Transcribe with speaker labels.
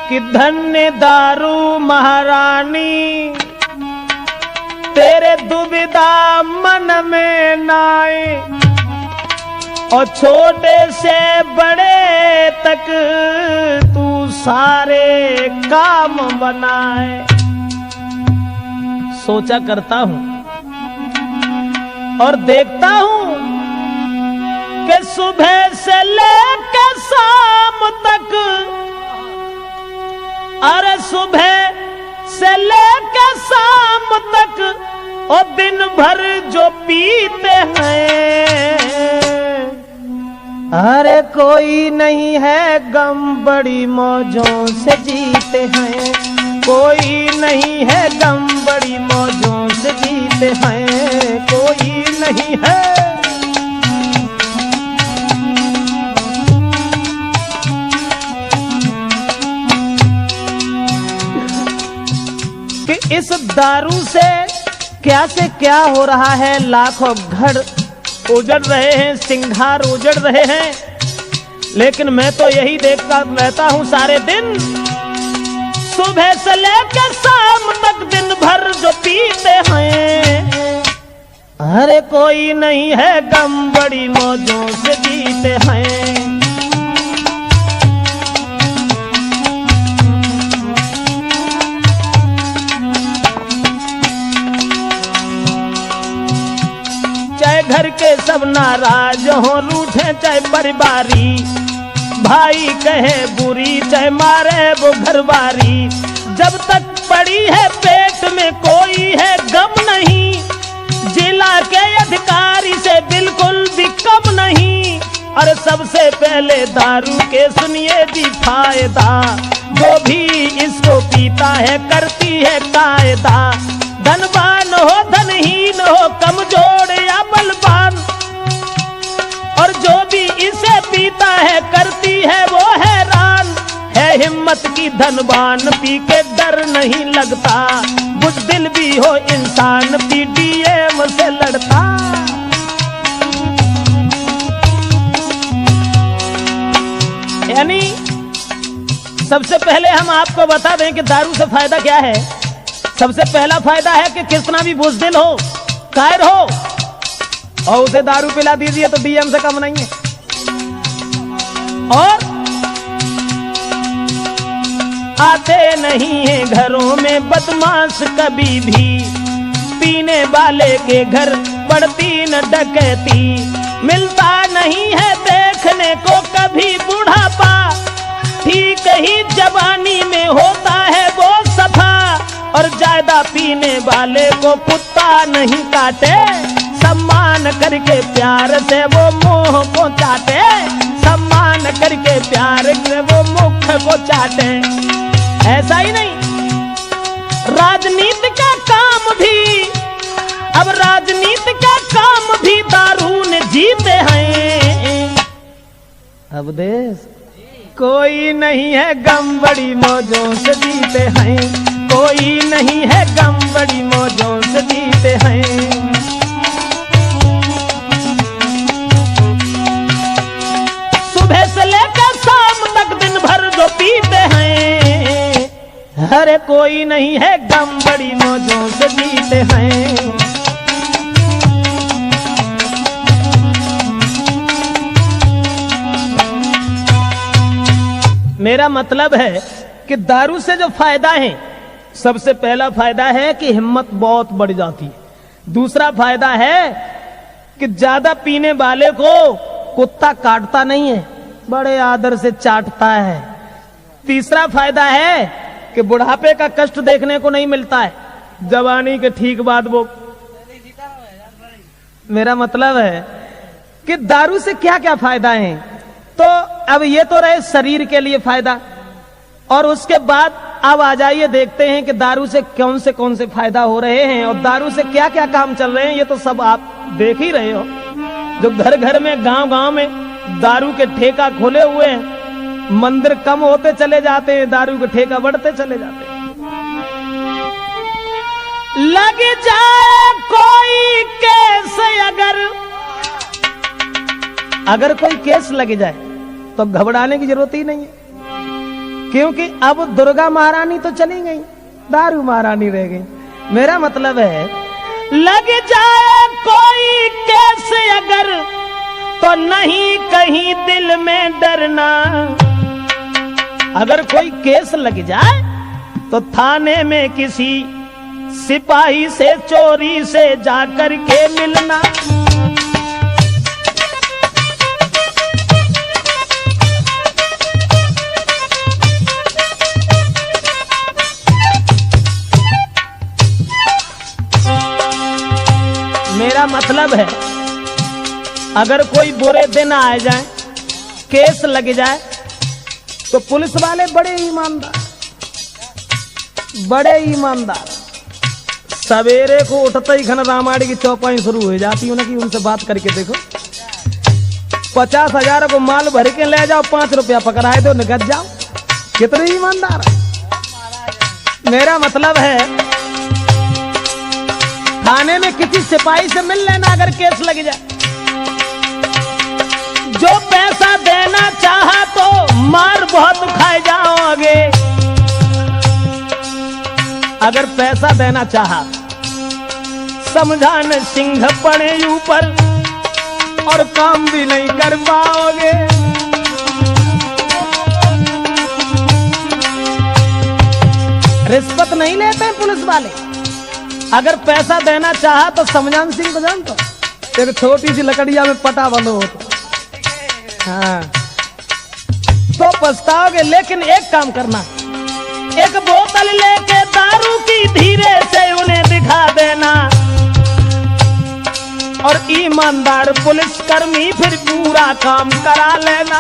Speaker 1: कि धन्य दारू महारानी, तेरे दुविधा मन में नाए, और छोटे से बड़े तक तू सारे काम बनाए। सोचा करता हूं और देखता हूं कि सुबह से लेकर शाम तक, अरे सुबह से लेकर शाम तक और दिन भर जो पीते हैं, अरे कोई नहीं है गम बड़ी मौजों से जीते हैं, कोई नहीं है गम बड़ी मौजों से जीते हैं, कोई नहीं है। कि इस दारू से क्या हो रहा है, लाखों घर उजड़ रहे हैं, सिंगार उजड़ रहे हैं, लेकिन मैं तो यही देखता रहता हूं सारे दिन, सुबह से लेकर शाम तक दिन भर जो पीते हैं, अरे कोई नहीं है गम बड़ी मौजों से जीते हैं। चाहे घर के सब नाराज हो रूठे, चाहे परिवारी भाई कहे बुरी, चाहे मारे वो घरवारी, जब तक पड़ी है पेट में कोई है गम नहीं, जिला के अधिकारी से बिल्कुल भी कम नहीं। और सबसे पहले दारू के सुनिए जी फायदा, जो भी इसको पीता है करती है कायदा, धनवान हो धनहीन हो कमजोर या बलवान, और जो भी इसे पीता है करती है वो हैरान है। हिम्मत की धनवान पी के डर नहीं लगता, बुज़दिल भी हो इंसान पीडीएम से लड़ता। यानी सबसे पहले हम आपको बता दें कि दारू से फायदा क्या है। सबसे पहला फायदा है कि कितना भी बुज़दिल हो, कायर हो, और उसे दारू पिला दीजिए तो डीएम से कम नहीं है। और आते नहीं है घरों में बदमाश कभी भी, पीने वाले के घर पड़ती न डकैती, मिलता नहीं है देखने को कभी बुढ़ापा, ठीक ही जवानी में होता है वो सफा, और ज्यादा पीने वाले को कुत्ता नहीं काटे, सम्मान करके प्यार से वो मुंह को चाटे, सम्मान करके प्यार से वो मुख को चाटे। ऐसा ही नहीं, राजनीति का काम भी, अब राजनीति का काम भी दारू ने जीते हैं। अब देश कोई नहीं है गम बड़ी मौजों से जीते हैं, कोई नहीं है गम बड़ी मौजों से जीते हैं। सुबह से लेकर शाम तक दिन भर जो पीते हैं, अरे कोई नहीं है गम बड़ी मौजों से जीते हैं। मेरा मतलब है कि दारू से जो फायदा है, सबसे पहला फायदा है कि हिम्मत बहुत बढ़ जाती है, दूसरा फायदा है कि ज्यादा पीने वाले को कुत्ता काटता नहीं है, बड़े आदर से चाटता है, तीसरा फायदा है कि बुढ़ापे का कष्ट देखने को नहीं मिलता है, जवानी के ठीक बाद वो। मेरा मतलब है कि दारू से क्या क्या फायदा है। तो अब ये तो रहे शरीर के लिए फायदा, और उसके बाद अब आ जाइए देखते हैं कि दारू से कौन से फायदा हो रहे हैं और दारू से क्या क्या काम चल रहे हैं। ये तो सब आप देख ही रहे हो, जो घर घर में गांव में दारू के ठेका खोले हुए हैं, मंदिर कम होते चले जाते हैं, दारू के ठेका बढ़ते चले जाते हैं। लग जाए कोई केस, अगर कोई केस लग जाए तो घबराने की जरूरत ही नहीं है। क्योंकि अब दुर्गा महारानी तो चली गई, दारू महारानी रह गई। मेरा मतलब है लग जाए कोई केस अगर तो नहीं कहीं दिल में डरना। अगर कोई केस लग जाए तो थाने में किसी सिपाही से चोरी से जाकर के मिलना। मेरा मतलब है अगर कोई बुरे दिन आ जाए, केस लग जाए, तो पुलिस वाले बड़े ईमानदार सवेरे को उठते ही खन रामायण की चौपाई शुरू हो जाती है उनकी। उनसे बात करके देखो, 50,000 को माल भर के ले जाओ, 5 रुपया पकड़ाए दो, निकल जाओ। कितने ईमानदार है। मेरा मतलब है थाने में किसी सिपाही से मिल लेना अगर केस लग जाए। जो पैसा देना चाहा तो मार बहुत खाए जाओगे। अगर पैसा देना चाहा, समझान सिंह पड़े ऊपर और काम भी नहीं कर पाओगे। रिश्वत नहीं लेते हैं पुलिस वाले। अगर पैसा देना चाहा तो समझान सिंह को जानते हो, एक छोटी सी लकड़िया में पटा बंधो हो तो, हाँ, तो पछताओगे। लेकिन एक काम करना, एक बोतल लेके दारू की धीरे से उन्हें दिखा देना और ईमानदार पुलिसकर्मी फिर पूरा काम करा लेना।